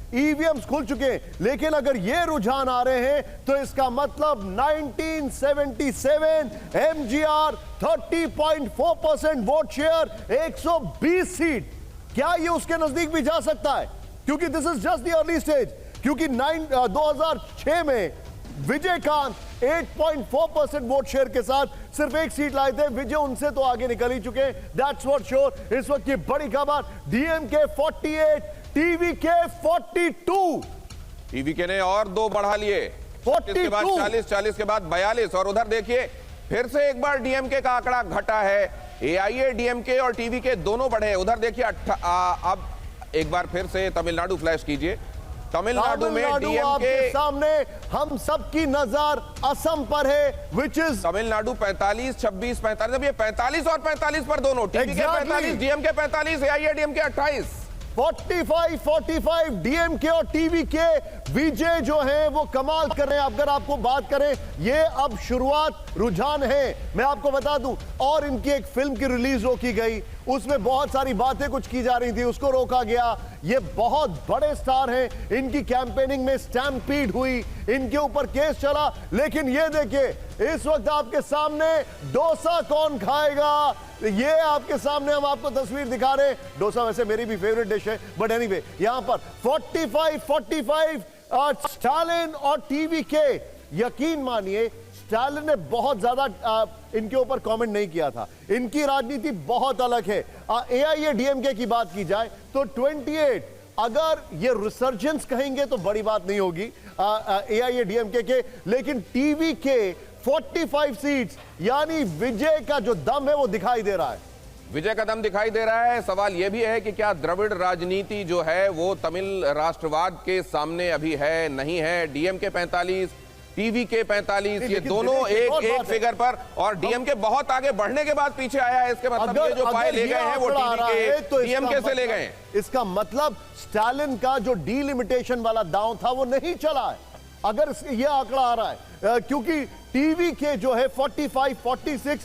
EVMs खुल चुके हैं, लेकिन अगर ये रुझान आ रहे हैं तो इसका मतलब 1977 एमजीआर 30.4% वोट शेयर, 120 सीट, क्या ये उसके नजदीक भी जा सकता है? क्योंकि this is just the early stage. क्योंकि 2006 में विजयकांत 8.4% वोट शेयर के साथ सिर्फ एक सीट लाए थे। विजय उनसे तो आगे निकल ही चुके हैं, दैट्स व्हाट श्योर। इस वक्त की बड़ी खबर, डीएमके 48, टीवीके 42। टीवीके ने और 2 बढ़ा लिए, 40 के बाद 40 के बाद 42। और उधर देखिए फिर से एक बार डीएमके का आंकड़ा घटा है। एआईएडीएमके और टीवीके दोनों बढ़े। उधर देखिए अब एक बार फिर से तमिलनाडु फ्लैश कीजिए। तमिलनाडु में डीएमके सामने हम सबकी नजर असम पर है, विच इज तमिलनाडु 45, 26, 45। अब ये 45 और 45 पर दोनों, टीवीके 45, डीएमके 45, एआईएडीएमके 28। 45 डीएमके और टीवीके। विजय जो है वो कमाल कर रहे हैं। अगर आपको बात करें, ये अब शुरुआत रुझान है, मैं आपको बता दूं। और इनकी एक फिल्म की रिलीज रोकी गई, उसमें बहुत सारी बातें कुछ की जा रही थी, उसको रोका गया। ये बहुत बड़े स्टार हैं, इनकी कैंपेनिंग में स्टैम्पीड हुई, इनके ऊपर केस चला। लेकिन ये देखिए, इस वक्त आपके सामने डोसा कौन खाएगा, ये आपके सामने हम आपको तस्वीर दिखा रहे हैं। डोसा वैसे मेरी भी फेवरेट डिश है, बट एनीवे यहां पर 45 स्टालिन और टीवीके। यकीन मानिए स्टालिन ने बहुत ज्यादा इनके ऊपर कमेंट नहीं किया था, इनकी राजनीति बहुत अलग है। एआईएडीएमके की बात की जाए तो 28, अगर ये रिसर्जेंस कहेंगे तो बड़ी बात नहीं होगी एआईएडीएमके के, लेकिन टीवीके 45 सीट्स, यानी विजय का जो दम है वो दिखाई दे रहा है। विजय का दम दिखाई दे रहा है। सवाल यह भी है कि क्या द्रविड़ राजनीति जो है वो तमिल राष्ट्रवाद के सामने अभी है, नहीं है। डीएमके 45, टीवीके 45, ये दोनों एक फिगर पर, और डीएमके बहुत आगे बढ़ने के बाद पीछे आया है। इसके मतलब ये जो पाए ले गए हैं वो टीवीके डीएमके से ले गए। इसका मतलब स्टालिन का जो डीलिमिटेशन वाला दांव था वो नहीं चला है, अगर ये आंकड़ा आ रहा है। क्योंकि टीवीके जो है 45, 46,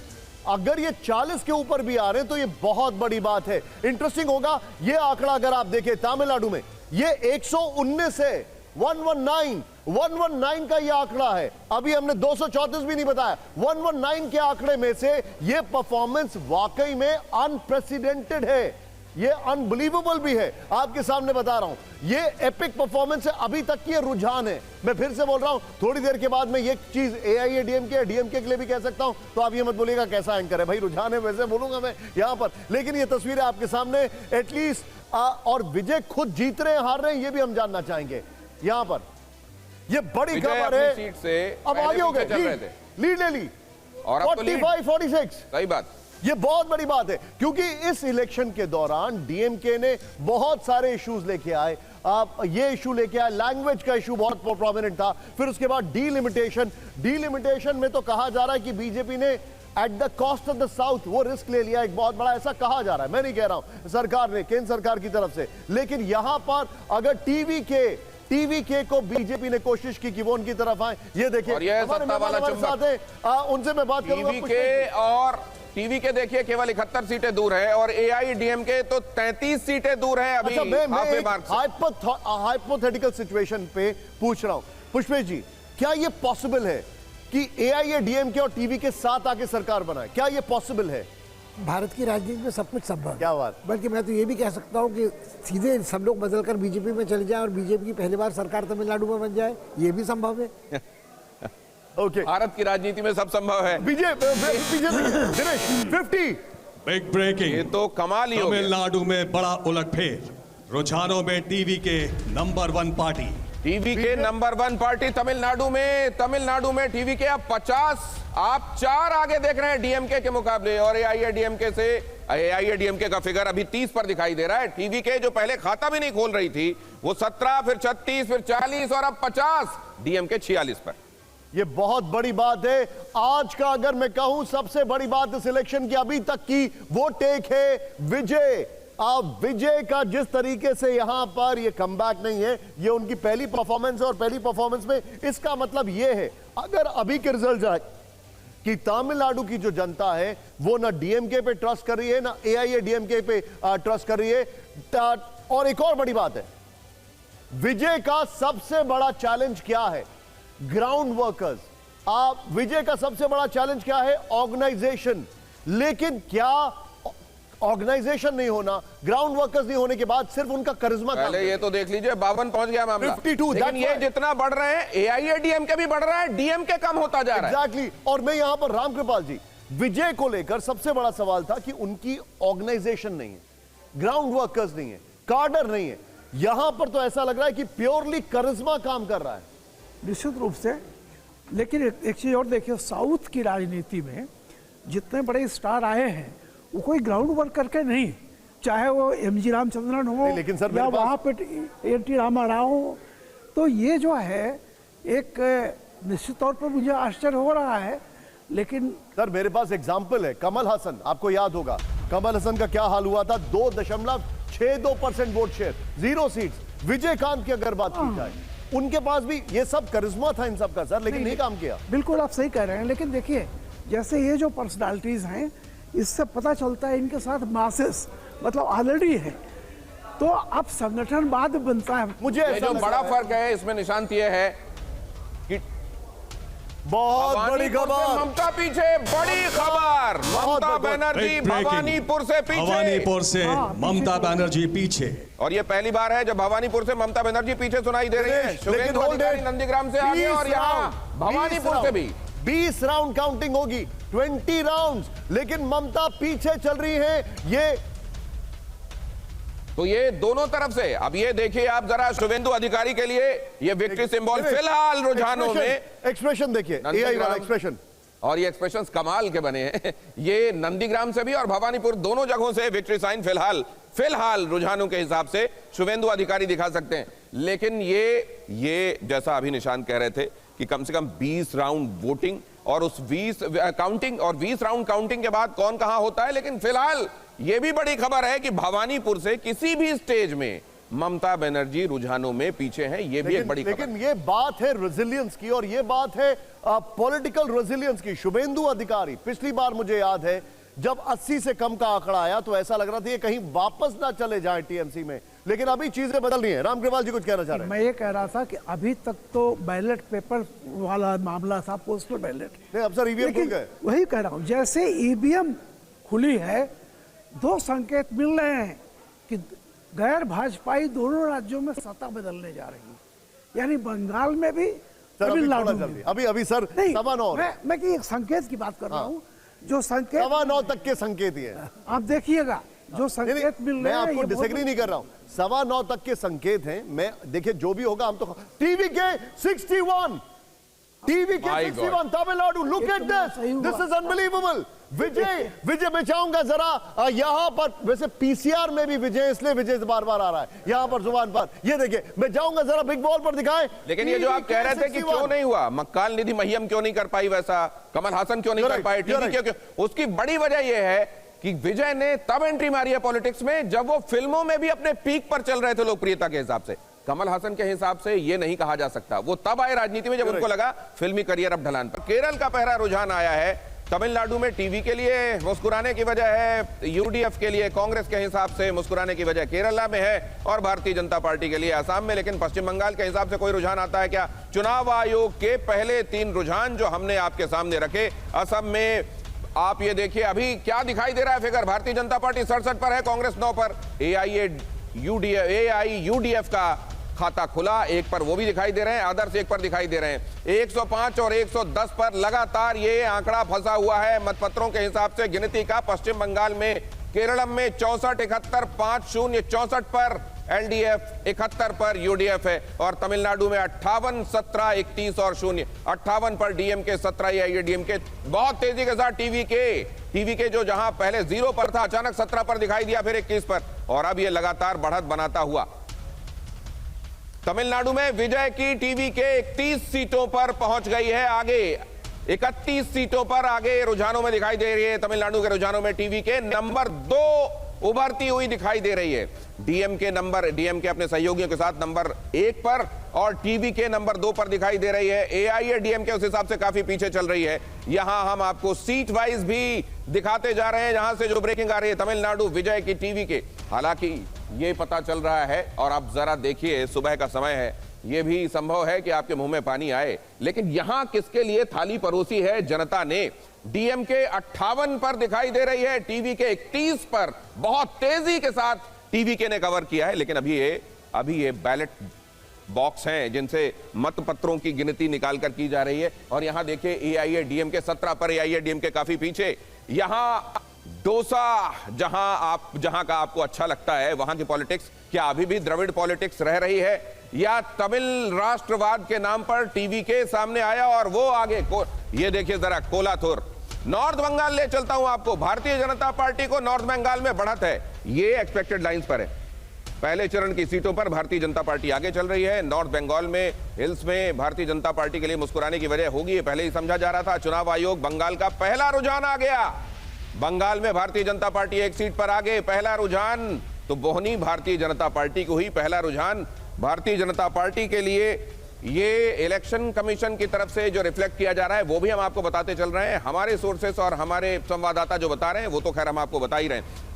अगर ये 40 के ऊपर भी आ रहे हैं तो ये बहुत बड़ी बात है। इंटरेस्टिंग होगा ये आंकड़ा, अगर आप देखें तमिलनाडु में ये 119 है, 119 का ये आंकड़ा है। अभी हमने 234 भी नहीं बताया। 119 के आंकड़े में से ये परफॉर्मेंस वाकई में अनप्रेसिडेंटेड है, ये अनबिलीवेबल भी है। आपके सामने बता रहा हूं, ये एपिक परफॉर्मेंस है। अभी तक की रुझान है। मैं फिर से बोल रहा हूं, थोड़ी देर के बाद मैं ये चीज एआईएडीएमके डीएमके के लिए भी कह सकता हूं, तो आप ये मत बोलिएगा कैसा एंकर है भाई, रुझान है वैसे बोलूंगा मैं यहां पर। लेकिन ये तस्वीरें आपके सामने एटलीस्ट, और विजय खुद जीत रहे हैं हार रहे हैं ये भी हम जानना चाहेंगे। यहां पर ये बड़ी खबर है, सीट से अब आगे हो गए, लीड ले ली, और 45, 46। सही बात, ये बहुत बड़ी बात है, क्योंकि इस इलेक्शन के दौरान डीएमके ने बहुत सारे इश्यूज लेके आए। आप ये इशू लेके आए, लैंग्वेज का इशू बहुत प्रोमिनेंट था। फिर उसके बाद डीलिमिटेशन में तो कहा जा रहा है कि बीजेपी ने at the cost of the south वो रिस्क ले लिया, एक बहुत बड़ा, ऐसा कहा जा रहा है। मैं नहीं कह रहा हूं, सरकार ने, केंद्र सरकार की तरफ से। लेकिन यहां पर अगर टीवीके को बीजेपी ने कोशिश की कि वो उनकी तरफ आए। ये देखिए, उनसे मैं बात करूंगा। टीवीके और टीवीके देखिए केवल 71 सीटें दूर है, और एआईडीएमके तो 33 सीटें दूर है अभी। हाइपोथेटिकल सिचुएशन पे पूछ रहा हूं पुष्पेश जी, क्या ये पॉसिबल है कि एआईएडीएमके और टीवीके साथ आके सरकार बनाए? क्या ये पॉसिबल है? भारत की राजनीति में सब कुछ संभव है। क्या बात। बल्कि मैं तो ये भी कह सकता हूँ कि सीधे सब लोग बदलकर बीजेपी में चले जाएं और बीजेपी की पहली बार सरकार तमिलनाडु में बन जाए, ये भी संभव है। ओके, भारत की राजनीति में सब संभव है। बीजेपी 50 बिग ब्रेकिंग, ये तो कमाल ही हो गया। तमिलनाडु में बड़ा उलटफेर, रुझानों में TVK number 1 party. TVK number 1 party Tamil Nadu में टीवीके अब 50, आप 4 आगे देख रहे हैं डीएमके के मुकाबले। और एआईएडीएमके का फिगर अभी 30 पर दिखाई दे रहा है। टीवीके जो पहले खाता भी नहीं खोल रही थी वो 17, फिर 36, फिर 40 और अब 50, डीएमके 46 पर। ये बहुत बड़ी बात है। आज का अगर मैं कहूं सबसे बड़ी बात इस इलेक्शन की अभी तक की, वो टेक है विजय। विजय का जिस तरीके से यहां पर ये कमबैक नहीं है, ये उनकी पहली परफॉर्मेंस है, और पहली परफॉर्मेंस में इसका मतलब ये है, अगर अभी के रिजल्ट आए कि तमिलनाडु की जो जनता है वो ना डीएमके पे ट्रस्ट कर रही है, ना एआईएडीएमके पे ट्रस्ट कर रही है। और एक और बड़ी बात है, विजय का सबसे बड़ा चैलेंज क्या है? Ground workers. आप विजय का सबसे बड़ा चैलेंज क्या है? ऑर्गेनाइजेशन। लेकिन क्या ऑर्गेनाइजेशन नहीं होना, ग्राउंड वर्कर्स नहीं होने के बाद सिर्फ उनका करिश्मा पहले ये तो देख लीजिए 52 पहुंच गया मामला 52, लेकिन ये जितना बढ़ रहे हैं एआईएडीएमके भी बढ़ रहा है, डीएमके कम होता जा रहा है। एग्जैक्टली। और मैं यहां पर रामकृपाल जी, विजय को लेकर सबसे बड़ा सवाल था कि उनकी ऑर्गेनाइजेशन नहीं है, ग्राउंड वर्कर्स नहीं है, कार्डर नहीं है। यहां पर तो ऐसा लग रहा है कि प्योरली करिश्मा काम कर रहा है। निश्चित रूप से। लेकिन एक चीज और देखिए, साउथ की राजनीति में जितने बड़े स्टार आए हैं वो कोई ग्राउंड वर्कर के नहीं, चाहे वो एमजी रामचंद्रन हो लेकिन सर या वहाँ पे एनटी रामा राव हो। तो ये जो है एक निश्चित तौर पर मुझे आश्चर्य हो रहा है। लेकिन सर मेरे पास एग्जाम्पल है, कमल हसन, आपको याद होगा कमल हसन का क्या हाल हुआ था, 2.62% वोट शेयर, 0 सीट्स। विजयकांत की अगर बात की जाए, उनके पास भी ये सब करिश्मा था इन सब का सर, लेकिन नहीं काम किया। बिल्कुल आप सही कह रहे हैं। लेकिन देखिए, जैसे ये जो पर्सनालिटीज हैं, इससे पता चलता है इनके साथ मासेस मतलब ऑलरेडी है, तो अब संगठन बाद बनता है। मुझे ये ऐसा जो लग बड़ा रहा है, फर्क है इसमें निशांत ये है कि बहुत बड़ी भवानीपुर से खबर, ममता पीछे, बड़ी खबर, ममता बनर्जी Big breaking. भवानीपुर से पीछे। भवानीपुर से ममता बनर्जी पीछे। और ये पहली बार है जब भवानीपुर से ममता बनर्जी पीछे सुनाई दे रही है। लेकिन शुभेंदु hold अधिकारी it, नंदीग्राम से आगे 20 और यहाँ राउंड, भवानीपुर 20 से भी 20 राउंड काउंटिंग होगी, 20 राउंड्स, लेकिन ममता पीछे चल रही है। ये तो ये दोनों तरफ से। अब ये देखिए आप जरा शुभेंदु अधिकारी के लिए ये विक्ट्री सिंबल फिलहाल रुझानों में एक्सप्रेशन देखिए, एआई वाला एक्सप्रेशन, और ये एक्सप्रेशंस कमाल के बने हैं। ये नंदीग्राम से भी और भवानीपुर दोनों जगहों से विक्ट्री साइन फिलहाल रुझानों के हिसाब से शुभेंदु अधिकारी दिखा सकते हैं। लेकिन ये जैसा अभी निशांत कह रहे थे कि कम से कम 20 राउंड वोटिंग और उस 20 काउंटिंग और 20 राउंड काउंटिंग के बाद कौन कहां होता है। लेकिन फिलहाल यह भी बड़ी खबर है कि भवानीपुर से किसी भी स्टेज में ममता बनर्जी रुझानों में पीछे हैं। ये भी एक बड़ी खबर। लेकिन ये बात है रेजिलियंस की, और ये बात है पॉलिटिकल रेजिलियंस की। शुभेंदु अधिकारी, पिछली बार मुझे याद है जब 80 से कम का आंकड़ा आया तो ऐसा लग रहा था ये कहीं वापस ना चले जाए टीएमसी में, लेकिन अभी चीजें बदल रही हैं। रामकृपाल जी कुछ कहना चाह रहे हैं? मैं ये कह रहा था कि अभी तक तो बैलेट पेपर वाला मामला था, पोस्टल बैलेट। नहीं, अब सर ईवीएम खुल लेकिन गए। वही कह रहा हूँ, जैसे ईवीएम खुली है, 2 संकेत मिल रहे हैं कि गैर भाजपाई दोनों राज्यों में सत्ता बदलने जा रही है, यानी बंगाल में भी, तमिलनाडु में भी। अभी सर नहीं, 9:15 मैं कि एक संकेत की बात कर रहा हूँ, जो संकेत 9:15 तक के संकेत ही है। आप देखिएगा जो संकेत मिल मैं रहे हैं, आपको ये बहुत- डिसएग्री नहीं कर रहा हूं, 9:15 तक के संकेत हैं। मैं देखिए जो भी होगा हम तो टीवी के 61 Tamil Nadu, look at this is unbelievable. Vijay मैं चाहूंगा जरा यहां पर, वैसे पीसीआर में भी विजय, इसलिए विजय बार बार आ रहा है यहां पर जुबान पर। ये देखिए मैं चाहूंगा जरा बिग बॉल पर दिखाएं। लेकिन ये जो आप कह रहे थे कि क्यों नहीं हुआ, मक्काल निधि महियम क्यों नहीं कर पाई वैसा, कमल हासन क्यों नहीं कर पाए, टीवी क्यों, उसकी बड़ी वजह यह है कि विजय ने तब एंट्री मारी है पॉलिटिक्स में जब वो फिल्मों में भी अपने पीक पर चल रहे थे लोकप्रियता के हिसाब से। कमल हासन के हिसाब से ये नहीं कहा जा सकता, वो तब आए राजनीति में जब उनको लगा फिल्मी करियर अब ढलान पर। केरल का पहला रुझान आया है, तमिलनाडु में टीवी के लिए मुस्कुराने की वजह है, यूडीएफ के लिए कांग्रेस के हिसाब से मुस्कुराने की वजह केरला में है और भारतीय जनता पार्टी के लिए असम में। लेकिन पश्चिम बंगाल के हिसाब से कोई रुझान आता है क्या? चुनाव आयोग के पहले 3 रुझान जो हमने आपके सामने रखे, असम में आप ये देखिए अभी क्या दिखाई दे रहा है फिगर, भारतीय जनता पार्टी 67 पर है, कांग्रेस 9 पर, एआईयूडीएफ का खाता खुला 1 पर, वो भी दिखाई दे रहे हैं, आदर्श 1 पर दिखाई दे रहे हैं। 105 और 110 पर लगातार ये आंकड़ा फंसा हुआ है मतपत्रों के हिसाब से गिनती का। पश्चिम बंगाल में, केरलम में 64, 71, 5-0, 64 पर एलडीएफ, 71 पर यूडीएफ है, और तमिलनाडु में 58, 17, 31 और 0, 58 पर डीएमके, 17 एआईएडीएमके। बहुत तेजी के साथ टीवी के जो जहां पहले 0 पर था अचानक 17 पर दिखाई दिया, फिर 21 पर, और अब ये लगातार बढ़त बनाता हुआ तमिलनाडु में विजय की टीवी के 31 सीटों पर पहुंच गई है आगे, 31 सीटों पर आगे रुझानों में दिखाई दे रही है। तमिलनाडु के रुझानों में टीवी के नंबर 2 उभरती हुई दिखाई दे रही है। डीएमके अपने सहयोगियों के साथ नंबर 1 पर और टीवी के नंबर 2 पर दिखाई दे रही है। एआईएडीएमके उस हिसाब से काफी पीछे चल रही है। यहां हम आपको सीट वाइज भी दिखाते जा रहे हैं जहां से जो ब्रेकिंग आ रही है तमिलनाडु विजय की टीवी के। हालांकि ये पता चल रहा है। और आप जरा देखिए, सुबह का समय है, ये भी संभव है कि आपके मुंह में पानी आए। लेकिन यहां किसके लिए थाली परोसी है जनता ने? डीएमके 58 पर दिखाई दे रही है, टीवीके 31 पर। बहुत तेजी के साथ टीवीके ने कवर किया है। लेकिन अभी ये बैलेट बॉक्स हैं जिनसे मत पत्रों की गिनती निकालकर की जा रही है। और यहां देखिए एआईएडीएमके 17 पर, एआईएडीएमके काफी पीछे। यहां डोसा जहां का आपको अच्छा लगता है, वहां की पॉलिटिक्स क्या अभी भी द्रविड़ पॉलिटिक्स रह रही है, या तमिल राष्ट्रवाद के नाम पर टीवीके सामने आया और वो आगे ये देखिए जरा कोलाथुर। नॉर्थ बंगाल ले चलता हूं आपको। भारतीय जनता पार्टी को नॉर्थ बंगाल में बढ़त है, ये एक्सपेक्टेड लाइंस पर है। पहले चरण की सीटों पर भारतीय जनता पार्टी आगे चल रही है। नॉर्थ बंगाल में हिल्स में भारतीय जनता पार्टी के लिए मुस्कुराने की वजह होगी, ये पहले ही समझा जा रहा था। चुनाव आयोग बंगाल का पहला रुझान आ गया। बंगाल में भारतीय जनता पार्टी एक सीट पर आगे। पहला रुझान तो बोहनी भारतीय जनता पार्टी को ही पहला रुझान भारतीय जनता पार्टी के लिए। ये इलेक्शन कमीशन की तरफ से जो रिफ्लेक्ट किया जा रहा है वो भी हम आपको बताते चल रहे हैं। हमारे सोर्सेस और हमारे संवाददाता जो बता रहे हैं वो तो खैर हम आपको बता ही रहे हैं।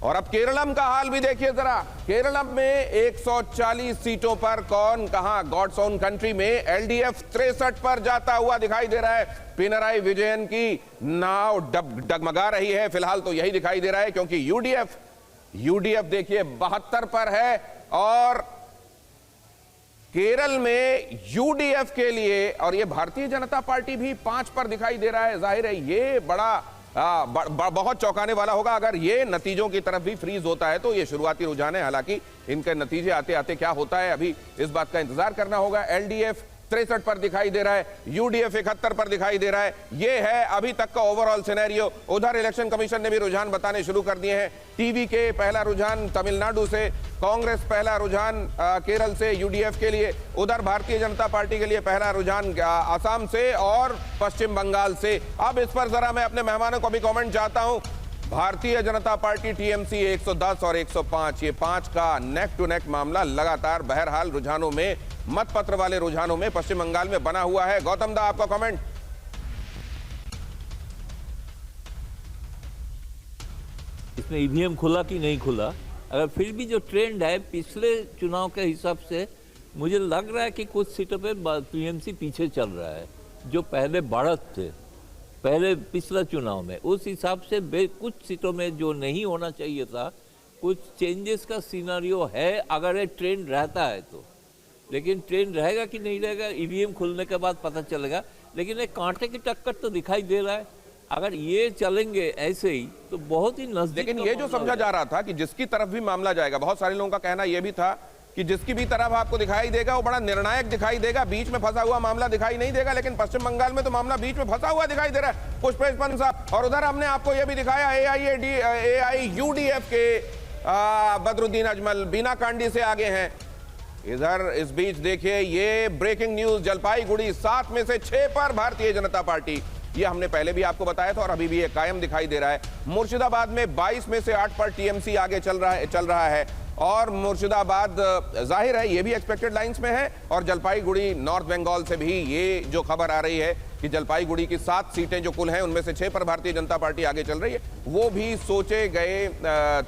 और अब केरलम का हाल भी देखिए जरा। केरलम में 140 सीटों पर कौन कहां, गॉड्स ओन कंट्री में एलडीएफ 63 पर जाता हुआ दिखाई दे रहा है। पिनराई विजयन की नाव डगमगा रही है। फिलहाल तो यही दिखाई दे रहा है, क्योंकि यूडीएफ देखिए 72 पर है। और केरल में यूडीएफ के लिए, और ये भारतीय जनता पार्टी भी 5 पर दिखाई दे रहा है। जाहिर है ये बहुत चौंकाने वाला होगा अगर ये नतीजों की तरफ भी फ्रीज होता है। तो ये शुरुआती रुझान है, हालांकि इनके नतीजे आते आते क्या होता है अभी इस बात का इंतजार करना होगा। एलडीएफ 63 पर दिखाई दे रहा है, यूडीएफ 71 पर दिखाई दे रहा है। ये है अभी तक का ओवरऑल सिनेरियो। उधर इलेक्शन कमीशन ने भी रुझान बताने शुरू कर दिए हैं। टीवीके पहला रुझान तमिलनाडु से, कांग्रेस पहला रुझान केरल से यूडीएफ के लिए, उधर भारतीय जनता पार्टी के लिए पहला रुझान आसाम से और पश्चिम बंगाल से। अब इस पर जरा मैं अपने मेहमानों को भी कमेंट चाहता हूं। भारतीय जनता पार्टी टीएमसी 110 और 105, ये 5 का नेक टू नेक मामला लगातार बहरहाल रुझानों में, मतपत्र वाले रुझानों में पश्चिम बंगाल में बना हुआ है। गौतम दा, आपका कमेंट। इसमें ईवीएम खुला कि नहीं खुला, अगर फिर भी जो ट्रेंड है पिछले चुनाव के हिसाब से, मुझे लग रहा है कि कुछ सीटों पे टीएमसी पीछे चल रहा है। जो पहले बढ़त थे पहले पिछला चुनाव में, उस हिसाब से कुछ सीटों में जो नहीं होना चाहिए था, कुछ चेंजेस का सिनेरियो है अगर ये ट्रेंड रहता है तो। लेकिन ट्रेंड रहेगा कि नहीं रहेगा ईवीएम खुलने के बाद पता चलेगा। लेकिन एक कांटे की टक्कर तो दिखाई दे रहा है। अगर ये चलेंगे ऐसे ही तो बहुत ही नजदीक। लेकिन ये जो समझा जा रहा था कि जिसकी तरफ भी मामला जाएगा, बहुत सारे लोगों का कहना यह भी था कि जिसकी भी तरफ आपको दिखाई देगा वो बड़ा निर्णायक दिखाई देगा, बीच में फंसा हुआ मामला दिखाई नहीं देगा। लेकिन पश्चिम बंगाल में तो मामला बीच में फंसा हुआ दिखाई दे रहा है, पुष्पेश पंसा। और उधर हमने आपको यह भी दिखाया एआईयूडीएफ के बदरुद्दीन अजमल बीना कांडी से आगे हैं। इधर इस बीच देखिए ये ब्रेकिंग न्यूज, जलपाईगुड़ी 7 में से 6 पर भारतीय जनता पार्टी, ये हमने पहले भी आपको बताया था और अभी भी ये कायम दिखाई दे रहा है। मुर्शिदाबाद में 22 में से 8 पर टीएमसी आगे चल रहा है। और मुर्शिदाबाद जाहिर है ये भी एक्सपेक्टेड लाइंस में है। और जलपाईगुड़ी नॉर्थ बंगाल से भी ये जो खबर आ रही है कि जलपाईगुड़ी की 7 सीटें जो कुल हैं उनमें से 6 पर भारतीय जनता पार्टी आगे चल रही है, वो भी सोचे गए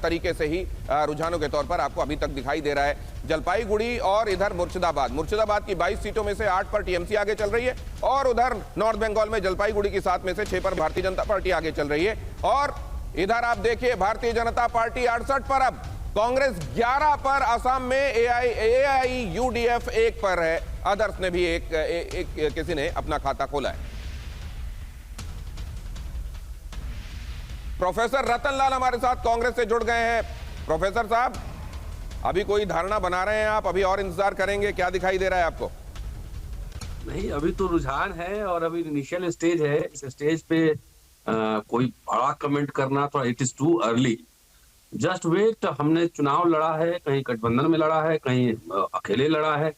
तरीके से ही रुझानों के तौर पर आपको अभी तक दिखाई दे रहा है। जलपाईगुड़ी और इधर मुर्शिदाबाद की 22 सीटों में से 8 पर टीएमसी आगे चल रही है। और उधर नॉर्थ बंगाल में जलपाईगुड़ी की 7 में से 6 पर भारतीय जनता पार्टी आगे चल रही है। और इधर आप देखिए भारतीय जनता पार्टी 68 पर, अब कांग्रेस 11 पर, असम में एआईयूडीएफ 1 पर है। अदर्स ने भी किसी ने अपना खाता खोला है। प्रोफेसर रतन लाल हमारे साथ कांग्रेस से जुड़ गए हैं। प्रोफेसर साहब, अभी कोई धारणा बना रहे हैं आप, अभी और इंतजार करेंगे, क्या दिखाई दे रहा है आपको? नहीं, अभी तो रुझान है और अभी इनिशियल स्टेज है। इस स्टेज पे कोई बड़ा कमेंट करना तो it is too early. Just wait. हमने चुनाव लड़ा है, कहीं गठबंधन में लड़ा है, कहीं अकेले लड़ा है,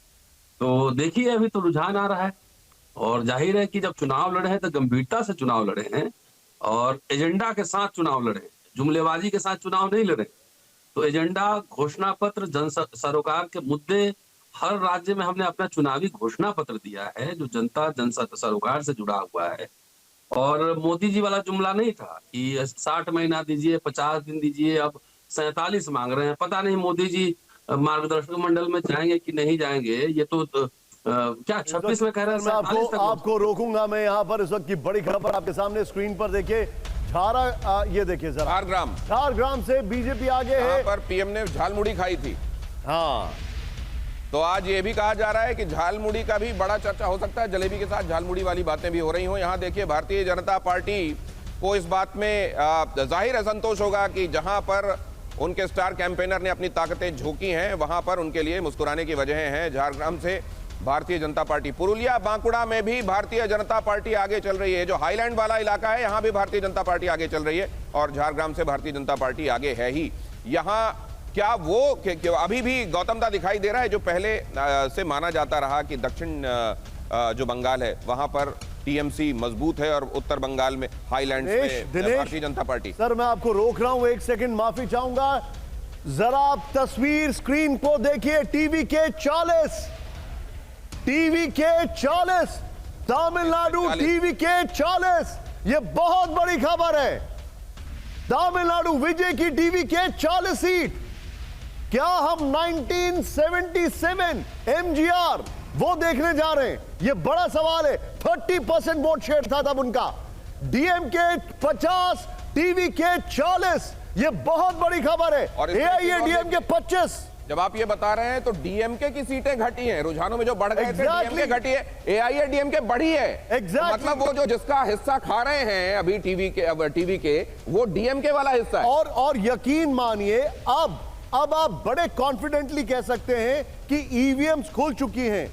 तो देखिए अभी तो रुझान आ रहा है। और जाहिर है कि जब चुनाव लड़े हैं तो गंभीरता से चुनाव लड़े हैं और एजेंडा के साथ चुनाव लड़े, जुमलेबाजी के साथ चुनाव नहीं लड़े। तो एजेंडा, घोषणा पत्र, जन सरोकार के मुद्दे, हर राज्य में हमने अपना चुनावी घोषणा पत्र दिया है जो जनता जन सरोकार से जुड़ा हुआ है। और मोदी जी वाला जुमला नहीं था कि 60 महीना दीजिए, 50 दिन दीजिए, अब 47 मांग रहे हैं। पता नहीं मोदी जी मार्गदर्शक मंडल में जाएंगे कि नहीं जाएंगे। ये तो क्या 26 में कह रहे हैं, मैं 47 तक आपको रोकूंगा। मैं यहाँ पर इस वक्त की बड़ी खबर आपके सामने स्क्रीन पर देखिए। ये देखिए जरा, झारग्राम से बीजेपी आगे है। पर पीएम ने झालमुड़ी खाई थी। हाँ, तो आज ये भी कहा जा रहा है कि झालमुड़ी का भी बड़ा चर्चा हो सकता है, जलेबी के साथ झालमुड़ी वाली बातें भी हो रही हो। यहाँ देखिए, भारतीय जनता पार्टी को इस बात में जाहिर है संतोष होगा कि जहां पर उनके स्टार कैंपेनर ने अपनी ताकतें झोंकी हैं, वहां पर उनके लिए मुस्कुराने की वजह हैं। झारग्राम से भारतीय जनता पार्टी, पुरुलिया बांकुड़ा में भी भारतीय जनता पार्टी आगे चल रही है। जो हाईलैंड वाला इलाका है, यहां भी भारतीय जनता पार्टी आगे चल रही है और झारग्राम से भारतीय जनता पार्टी आगे है ही। यहां क्या वो अभी भी गौतम दा दिखाई दे रहा है, जो पहले से माना जाता रहा कि दक्षिण जो बंगाल है वहां पर टीएमसी मजबूत है और उत्तर बंगाल में हाईलैंड में भारतीय जनता पार्टी। सर मैं आपको रोक रहा हूं, एक सेकंड माफी चाहूंगा। जरा आप तस्वीर स्क्रीन को देखिए। टीवी के 40 तमिलनाडु, टीवी के 40। ये बहुत बड़ी खबर है। तमिलनाडु विजय की टीवी के 40 सीट। क्या हम 1977 एमजीआर वो देखने जा रहे हैं? ये बड़ा सवाल है। 30% वोट शेयर था तब उनका। डीएमके 50, टीवी के 40। ये बहुत बड़ी खबर है। और एआईएडीएम के 25। जब आप ये बता रहे हैं तो डीएमके की सीटें घटी हैं, रुझानों में जो बढ़ गए थे डीएमके घटी है, एआईएडीएमके बढ़ी है। तो मतलब वो जो जिसका हिस्सा खा रहे हैं अभी टीवी के वो डीएमके वाला हिस्सा है। और यकीन मानिए अब आप बड़े कॉन्फिडेंटली कह सकते हैं कि ईवीएम्स खुल चुकी हैं।